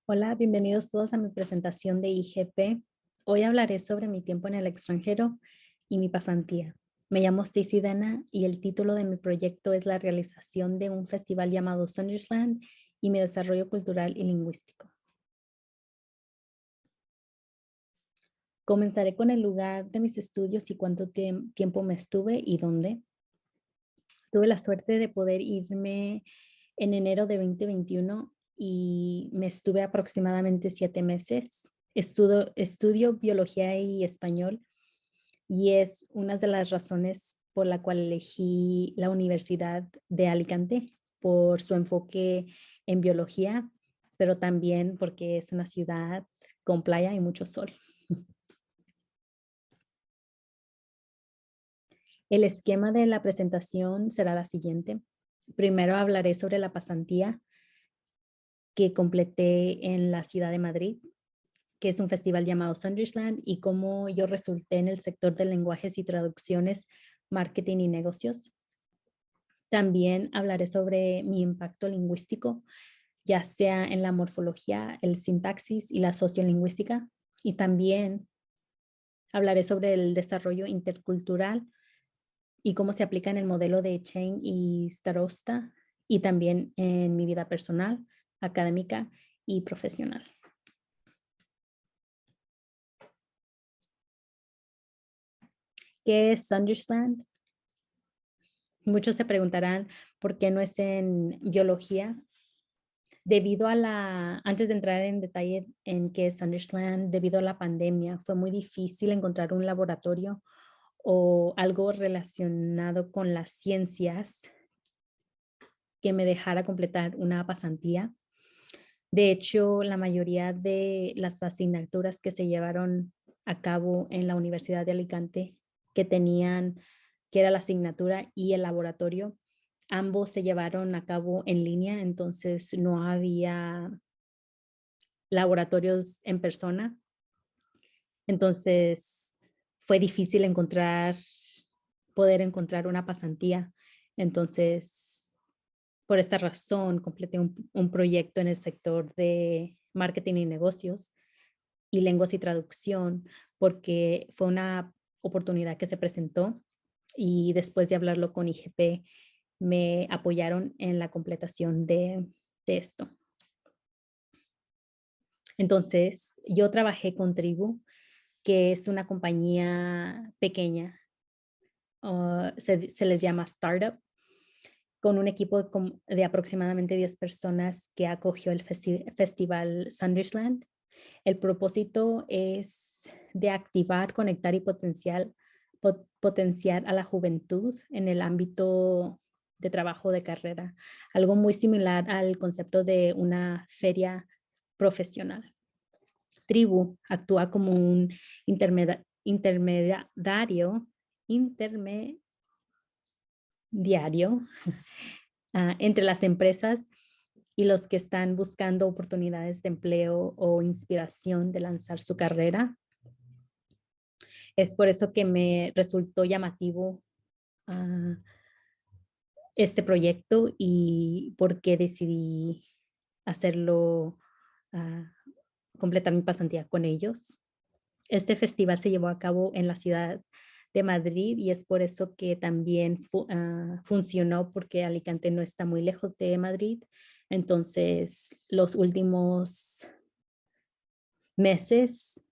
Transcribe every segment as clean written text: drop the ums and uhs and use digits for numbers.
Hola, bienvenidos todos a mi presentación de IGP. Hoy hablaré sobre mi tiempo en el extranjero y mi pasantía. Me llamo Stacy Dena y el título de mi proyecto es la realización de un festival llamado Sundersland y mi desarrollo cultural y lingüístico. Comenzaré con el lugar de mis estudios y cuánto tiempo me estuve y dónde. Tuve la suerte de poder irme en enero de 2021 y me estuve aproximadamente 7 meses. Estudio biología y español y es una de las razones por la cual elegí la Universidad de Alicante por su enfoque en biología, pero también porque es una ciudad con playa y mucho sol. El esquema de la presentación será la siguiente. Primero hablaré sobre la pasantía que completé en la ciudad de Madrid, que es un festival llamado Sundersland, y cómo yo resulté en el sector de lenguajes y traducciones, marketing y negocios. También hablaré sobre mi impacto lingüístico, ya sea en la morfología, el sintaxis y la sociolingüística. Y también hablaré sobre el desarrollo intercultural y cómo se aplica en el modelo de Chain y Starosta, y también en mi vida personal, académica y profesional. ¿Qué es Sundersland? Muchos se preguntarán por qué no es en biología. Antes de entrar en detalle en qué es Sundersland, debido a la pandemia, fue muy difícil encontrar un laboratorio o algo relacionado con las ciencias que me dejara completar una pasantía. De hecho, la mayoría de las asignaturas que se llevaron a cabo en la Universidad de Alicante, que era la asignatura y el laboratorio, ambos se llevaron a cabo en línea, entonces no había laboratorios en persona. Entonces fue difícil poder encontrar una pasantía. Entonces, por esta razón, completé un proyecto en el sector de marketing y negocios y lenguas y traducción, porque fue una oportunidad que se presentó y después de hablarlo con IGP, me apoyaron en la completación de esto. Entonces, yo trabajé con Tribu, que es una compañía pequeña, se les llama startup, con un equipo de aproximadamente 10 personas que acogió el festival Sundersland. El propósito es de activar, conectar y potenciar a la juventud en el ámbito de trabajo de carrera, algo muy similar al concepto de una feria profesional. Tribu actúa como un intermediario entre las empresas y los que están buscando oportunidades de empleo o inspiración de lanzar su carrera. Es por eso que me resultó llamativo uh, este proyecto y por qué decidí hacerlo, completar mi pasantía con ellos. Este festival se llevó a cabo en la ciudad de Madrid y es por eso que también funcionó, porque Alicante no está muy lejos de Madrid. Entonces, los últimos meses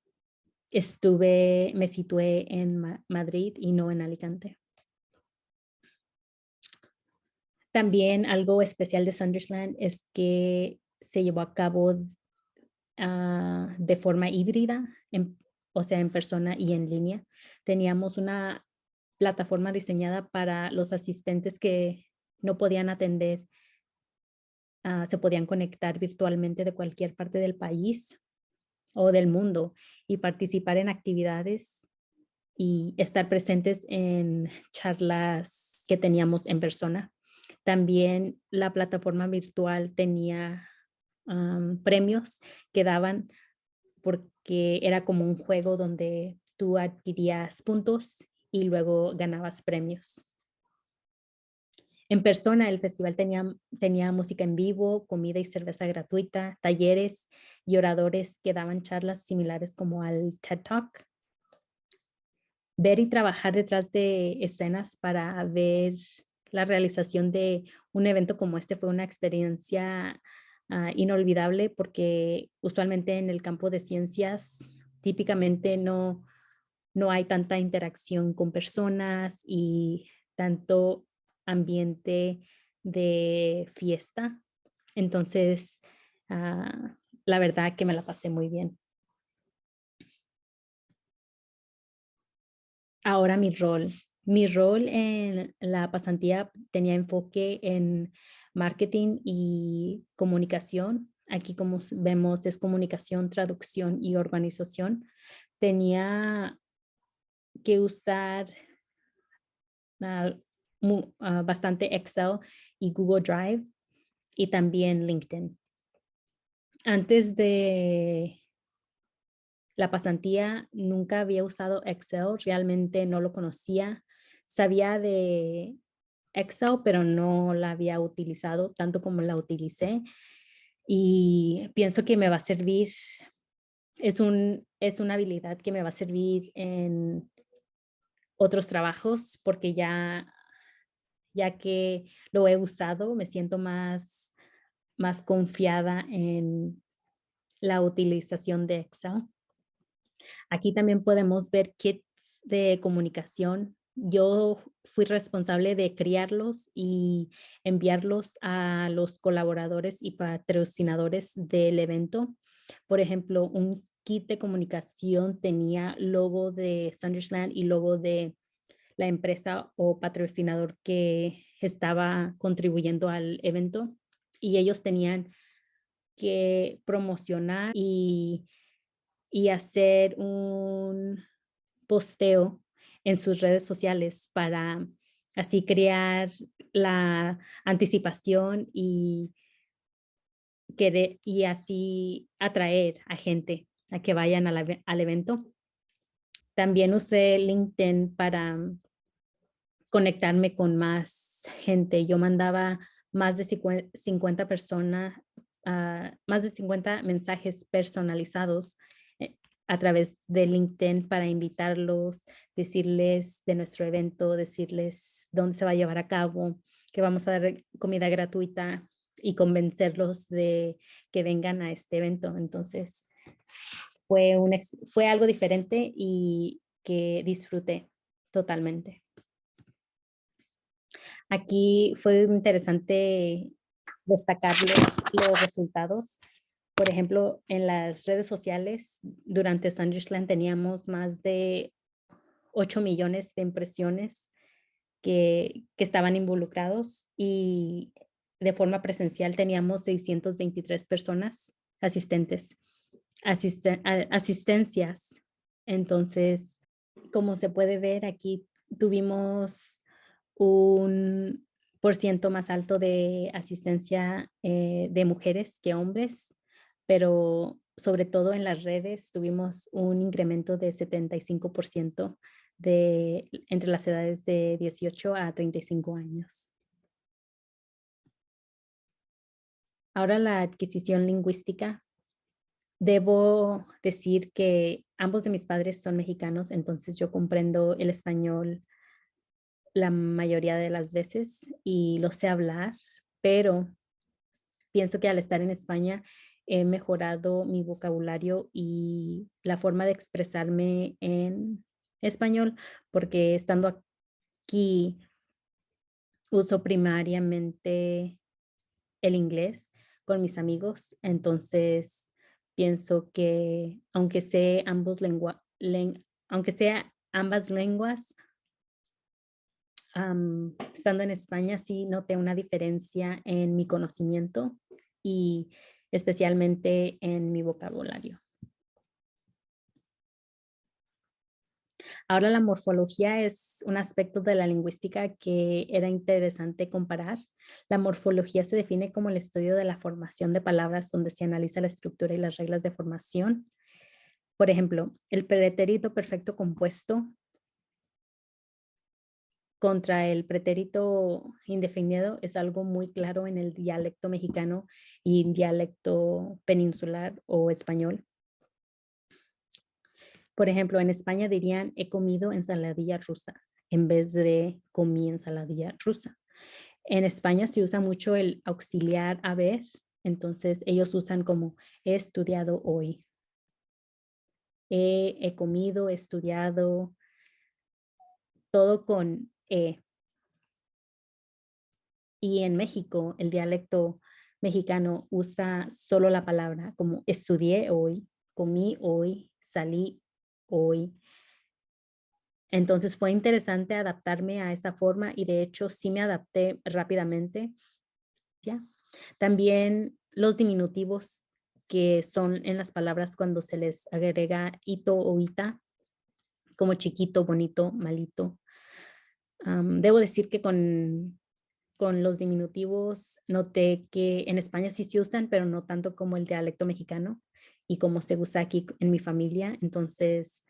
me situé en Madrid y no en Alicante. También algo especial de Sundersland es que se llevó a cabo de forma híbrida, o sea, en persona y en línea. Teníamos una plataforma diseñada para los asistentes que no podían atender, se podían conectar virtualmente de cualquier parte del país o del mundo y participar en actividades y estar presentes en charlas que teníamos en persona. También la plataforma virtual tenía premios que daban, porque era como un juego donde tú adquirías puntos y luego ganabas premios. En persona, el festival tenía música en vivo, comida y cerveza gratuita, talleres y oradores que daban charlas similares como al TED Talk. Ver y trabajar detrás de escenas para ver la realización de un evento como este fue una experiencia inolvidable porque usualmente en el campo de ciencias típicamente no hay tanta interacción con personas y tanto ambiente de fiesta. Entonces, la verdad que me la pasé muy bien. Ahora mi rol. Mi rol en la pasantía tenía enfoque en marketing y comunicación. Aquí, como vemos, es comunicación, traducción y organización. Tenía que usar ah, bastante Excel y Google Drive y también LinkedIn. Antes de la pasantía nunca había usado Excel, realmente no lo conocía. Sabía de Excel, pero no la había utilizado tanto como la utilicé y pienso que me va a servir, es una habilidad que me va a servir en otros trabajos porque ya que lo he usado, me siento más confiada en la utilización de Excel. Aquí también podemos ver kits de comunicación. Yo fui responsable de criarlos y enviarlos a los colaboradores y patrocinadores del evento. Por ejemplo, un kit de comunicación tenía logo de Sundersland y logo de la empresa o patrocinador que estaba contribuyendo al evento y ellos tenían que promocionar y hacer un posteo en sus redes sociales para así crear la anticipación y así atraer a gente a que vayan al evento. También usé LinkedIn para conectarme con más gente. Yo mandaba más de 50 personas, más de 50 mensajes personalizados a través de LinkedIn para invitarlos, decirles de nuestro evento, decirles dónde se va a llevar a cabo, que vamos a dar comida gratuita y convencerlos de que vengan a este evento. Entonces, fue algo diferente y que disfruté totalmente. Aquí fue interesante destacar los resultados. Por ejemplo, en las redes sociales, durante Sundersland teníamos más de 8 millones de impresiones que estaban involucrados y de forma presencial teníamos 623 personas asistentes, asistencias. Entonces, como se puede ver aquí, tuvimos un por ciento más alto de asistencia de mujeres que hombres, pero sobre todo en las redes tuvimos un incremento de 75% entre las edades de 18 a 35 años. Ahora la adquisición lingüística. Debo decir que ambos de mis padres son mexicanos, entonces yo comprendo el español la mayoría de las veces y lo sé hablar, pero pienso que al estar en España he mejorado mi vocabulario y la forma de expresarme en español, porque estando aquí uso primariamente el inglés con mis amigos, entonces pienso que aunque sea ambas lenguas, estando en España sí noté una diferencia en mi conocimiento y especialmente en mi vocabulario. Ahora la morfología es un aspecto de la lingüística que era interesante comparar. La morfología se define como el estudio de la formación de palabras donde se analiza la estructura y las reglas de formación. Por ejemplo, el pretérito perfecto compuesto contra el pretérito indefinido es algo muy claro en el dialecto mexicano y dialecto peninsular o español. Por ejemplo, en España dirían he comido ensaladilla rusa en vez de comí ensaladilla rusa. En España se usa mucho el auxiliar haber, entonces ellos usan como he estudiado hoy, he comido, he estudiado, todo con e. Y en México, el dialecto mexicano usa solo la palabra como estudié hoy, comí hoy, salí hoy. Entonces fue interesante adaptarme a esa forma y de hecho sí me adapté rápidamente. ¿Ya? También los diminutivos que son en las palabras cuando se les agrega ito o ita, como chiquito, bonito, malito. Debo decir que con los diminutivos noté que en España sí se usan, pero no tanto como el dialecto mexicano y como se usa aquí en mi familia. Entonces,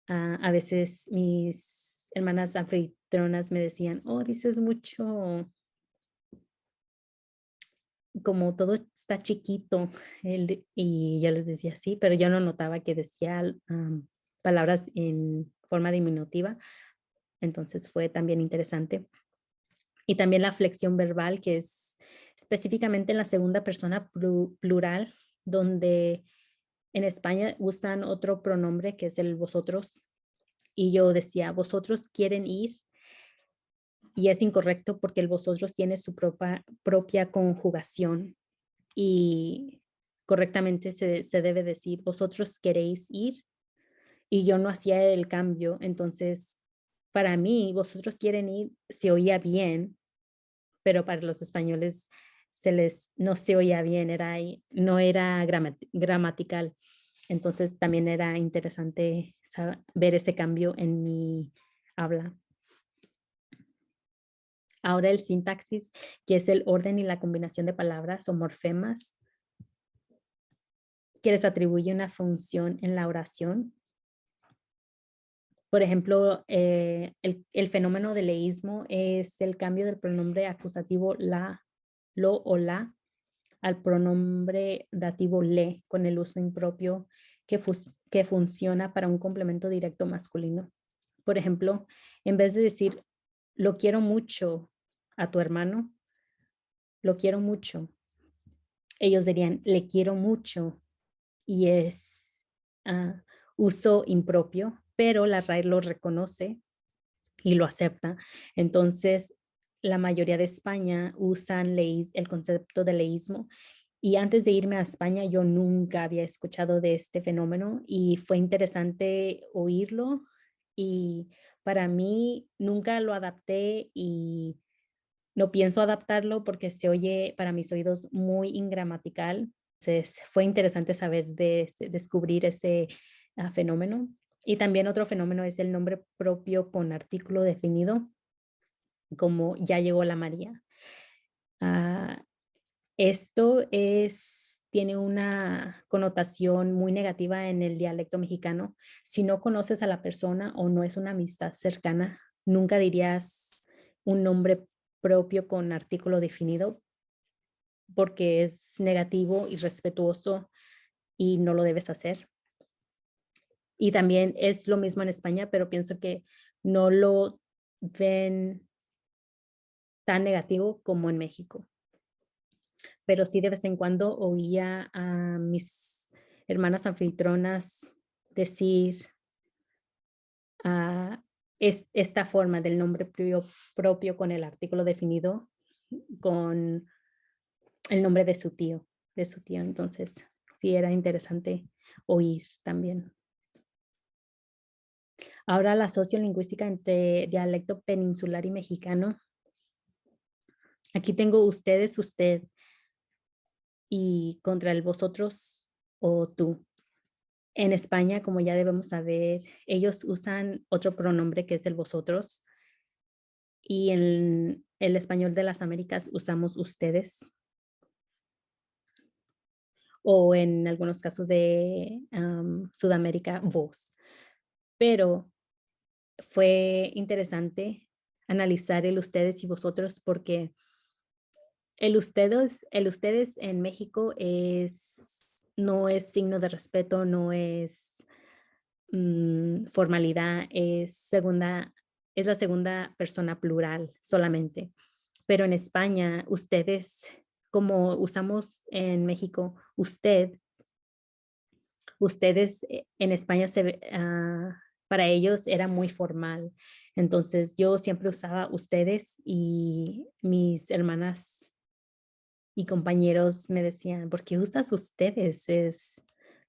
a veces mis hermanas anfitrionas me decían, oh, dices mucho, como todo está chiquito. Y yo les decía sí, pero yo no notaba que decía palabras en forma diminutiva. Entonces fue también interesante. Y también la flexión verbal, que es específicamente en la segunda persona plural, donde en España usan otro pronombre que es el vosotros. Y yo decía, vosotros quieren ir. Y es incorrecto porque el vosotros tiene su propia conjugación. Y correctamente se debe decir, vosotros queréis ir. Y yo no hacía el cambio. Entonces, para mí, vosotros quieren ir, se oía bien, pero para los españoles no se oía bien, no era gramatical. Entonces también era interesante ver ese cambio en mi habla. Ahora el sintaxis, que es el orden y la combinación de palabras o morfemas, que les atribuye una función en la oración. Por ejemplo, el fenómeno del leísmo es el cambio del pronombre acusativo la, lo o la al pronombre dativo le con el uso impropio que funciona para un complemento directo masculino. Por ejemplo, en vez de decir lo quiero mucho a tu hermano, lo quiero mucho, ellos dirían le quiero mucho y es uso impropio, pero la RAE lo reconoce y lo acepta. Entonces, la mayoría de España usan el concepto de leísmo. Y antes de irme a España, yo nunca había escuchado de este fenómeno y fue interesante oírlo. Y para mí nunca lo adapté y no pienso adaptarlo porque se oye para mis oídos muy ingramatical. Entonces fue interesante descubrir ese fenómeno. Y también otro fenómeno es el nombre propio con artículo definido, como ya llegó la María. Esto tiene una connotación muy negativa en el dialecto mexicano. Si no conoces a la persona o no es una amistad cercana, nunca dirías un nombre propio con artículo definido porque es negativo, irrespetuoso y no lo debes hacer. Y también es lo mismo en España, pero pienso que no lo ven tan negativo como en México. Pero sí de vez en cuando oía a mis hermanas anfitrionas decir esta forma del nombre propio con el artículo definido con el nombre de su tío, Entonces, sí era interesante oír también. Ahora la sociolingüística entre dialecto peninsular y mexicano. Aquí tengo ustedes, usted y contra el vosotros o tú. En España, como ya debemos saber, ellos usan otro pronombre que es el vosotros y en el español de las Américas usamos ustedes o en algunos casos de Sudamérica, vos. Pero fue interesante analizar el ustedes y vosotros, porque el ustedes en México no es signo de respeto, no es formalidad, es la segunda persona plural solamente. Pero en España, ustedes, como usamos en México, ustedes en España para ellos era muy formal. Entonces yo siempre usaba ustedes y mis hermanas y compañeros me decían, ¿por qué usas ustedes?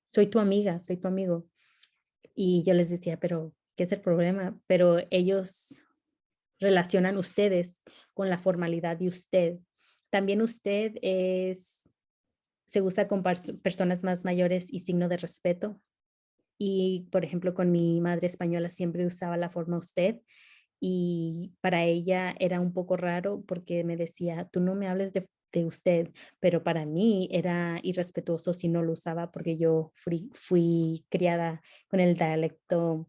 Soy tu amiga, soy tu amigo. Y yo les decía, pero ¿qué es el problema? Pero ellos relacionan ustedes con la formalidad de usted. También se usa con personas más mayores y signo de respeto. Y, por ejemplo, con mi madre española siempre usaba la forma usted y para ella era un poco raro porque me decía, tú no me hables de usted, pero para mí era irrespetuoso si no lo usaba porque yo fui criada con el dialecto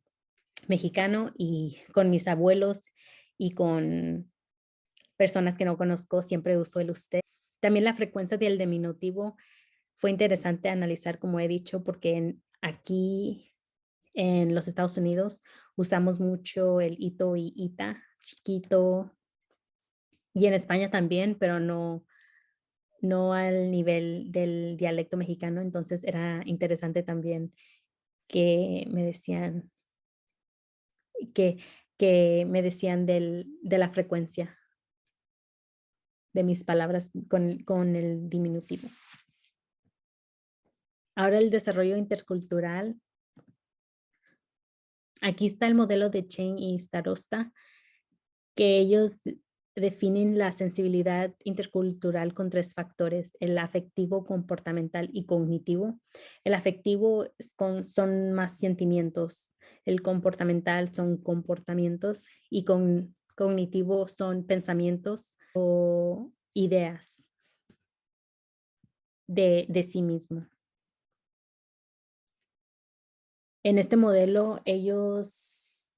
mexicano y con mis abuelos y con personas que no conozco siempre uso el usted. También la frecuencia del diminutivo fue interesante analizar, como he dicho, porque aquí en los Estados Unidos usamos mucho el ito y ita, chiquito, y en España también, pero no al nivel del dialecto mexicano. Entonces era interesante también que me decían que, que me decían de la frecuencia de mis palabras con el diminutivo. Ahora el desarrollo intercultural. Aquí está el modelo de Chen y Starosta, que ellos definen la sensibilidad intercultural con tres factores: el afectivo, comportamental y cognitivo. El afectivo son más sentimientos, el comportamental son comportamientos y cognitivo son pensamientos o ideas de sí mismo. En este modelo, ellos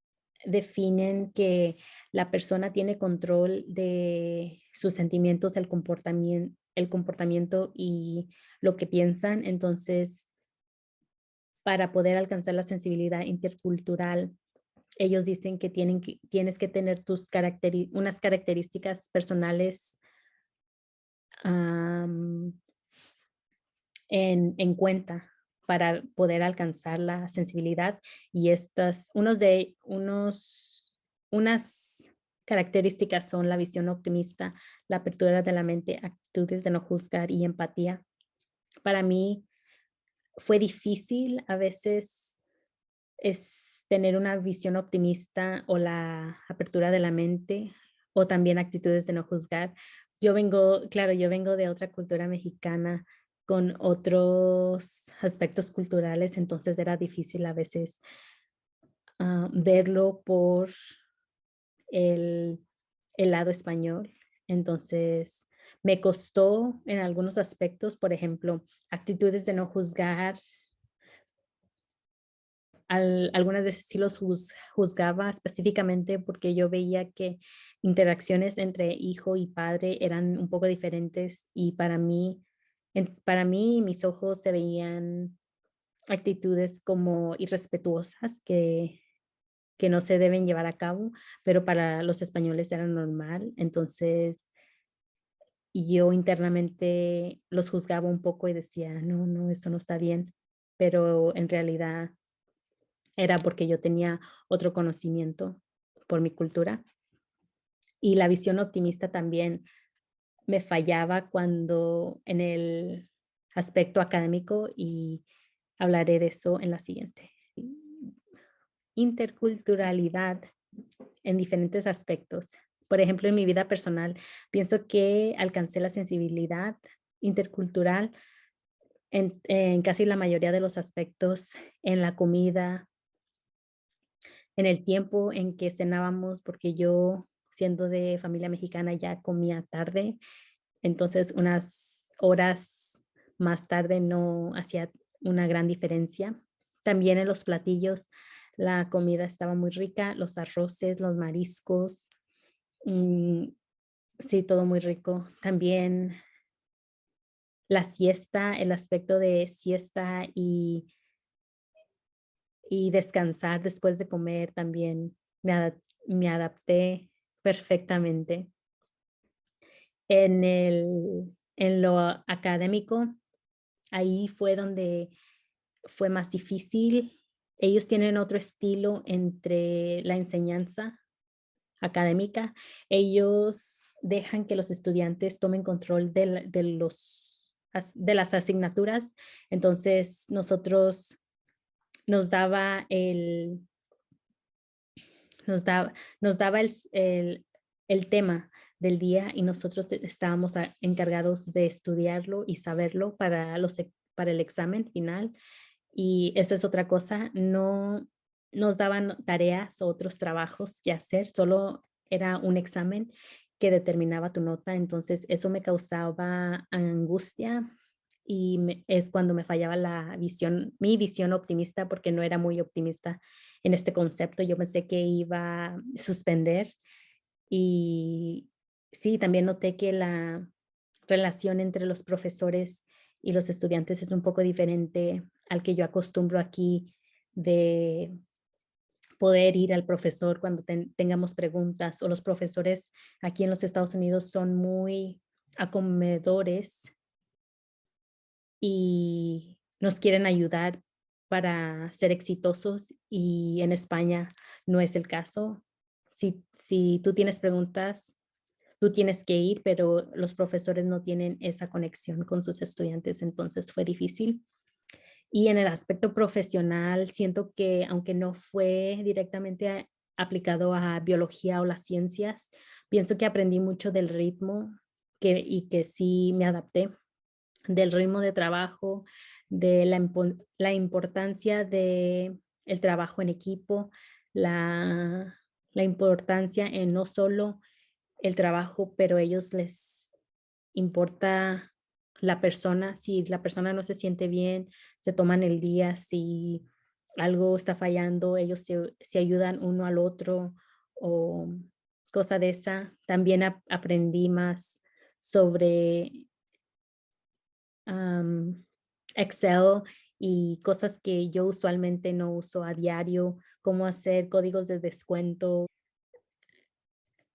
definen que la persona tiene control de sus sentimientos, el comportamiento y lo que piensan. Entonces, para poder alcanzar la sensibilidad intercultural, ellos dicen que tienes que tener unas características personales en cuenta para poder alcanzar la sensibilidad y unas características son la visión optimista, la apertura de la mente, actitudes de no juzgar y empatía. Para mí fue difícil a veces es tener una visión optimista o la apertura de la mente o también actitudes de no juzgar. Yo vengo de otra cultura mexicana con otros aspectos culturales, entonces era difícil a veces verlo por el, el lado español. Entonces, me costó en algunos aspectos, por ejemplo, actitudes de no juzgar. Algunas veces sí los juzgaba específicamente porque yo veía que interacciones entre hijo y padre eran un poco diferentes y para mí mis ojos se veían actitudes como irrespetuosas que no se deben llevar a cabo, pero para los españoles era normal. Entonces yo internamente los juzgaba un poco y decía, no, no, esto no está bien, pero en realidad era porque yo tenía otro conocimiento por mi cultura. Y la visión optimista también me fallaba cuando en el aspecto académico y hablaré de eso en la siguiente. Interculturalidad en diferentes aspectos. Por ejemplo, en mi vida personal, pienso que alcancé la sensibilidad intercultural en casi la mayoría de los aspectos, en la comida, en el tiempo en que cenábamos, porque yo, siendo de familia mexicana, ya comía tarde, entonces unas horas más tarde no hacía una gran diferencia. También en los platillos, la comida estaba muy rica, los arroces, los mariscos, Mm, sí, todo muy rico. También la siesta, el aspecto de siesta y descansar después de comer también me adapté perfectamente. En lo académico, ahí fue donde fue más difícil. Ellos tienen otro estilo entre la enseñanza académica. Ellos dejan que los estudiantes tomen control de las asignaturas. Entonces, nosotros nos daba el, nos daba, nos daba el tema del día y nosotros estábamos encargados de estudiarlo y saberlo para el examen final. Y esa es otra cosa, no nos daban tareas o otros trabajos que hacer, solo era un examen que determinaba tu nota. Entonces eso me causaba angustia y es cuando me fallaba mi visión optimista, porque no era muy optimista en este concepto. Yo pensé que iba a suspender y sí, también noté que la relación entre los profesores y los estudiantes es un poco diferente al que yo acostumbro aquí, de poder ir al profesor cuando tengamos preguntas, o los profesores aquí en los Estados Unidos son muy acomedores y nos quieren ayudar para ser exitosos, y en España no es el caso. Si tú tienes preguntas, tú tienes que ir, pero los profesores no tienen esa conexión con sus estudiantes, entonces fue difícil. Y en el aspecto profesional, siento que aunque no fue directamente aplicado a biología o las ciencias, pienso que aprendí mucho del ritmo y que sí me adapté, del ritmo de trabajo, de la importancia de el trabajo en equipo, la importancia en no solo el trabajo, pero a ellos les importa la persona. Si la persona no se siente bien, se toman el día. Si algo está fallando, ellos se ayudan uno al otro o cosa de esa. También aprendí más sobre am, Excel y cosas que yo usualmente no uso a diario, cómo hacer códigos de descuento.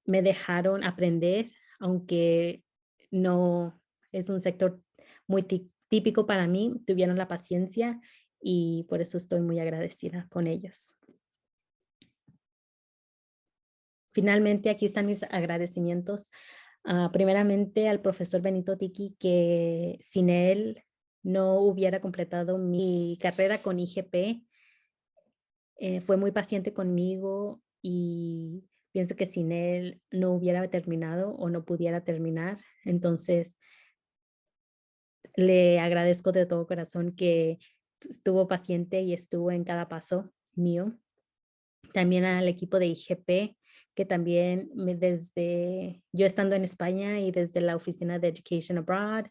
Me dejaron aprender, aunque no es un sector muy típico para mí, tuvieron la paciencia y por eso estoy muy agradecida con ellos. Finalmente, aquí están mis agradecimientos. Primeramente al profesor Benito Tiki, que sin él no hubiera completado mi carrera con IGP. Fue muy paciente conmigo y pienso que sin él no hubiera terminado o no pudiera terminar. Entonces, le agradezco de todo corazón que estuvo paciente y estuvo en cada paso mío. También al equipo de IGP, que también desde yo estando en España y desde la oficina de Education Abroad,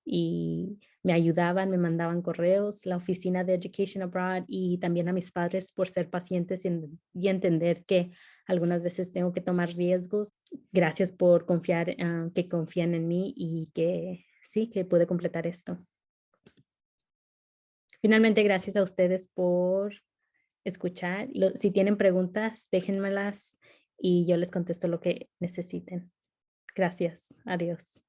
y me ayudaban, me mandaban correos, la oficina de Education Abroad, y también a mis padres por ser pacientes y entender que algunas veces tengo que tomar riesgos. Gracias por confiar, que confían en mí y que sí, que pude completar esto. Finalmente, gracias a ustedes por escuchar. Si tienen preguntas, déjenmelas y yo les contesto lo que necesiten. Gracias. Adiós.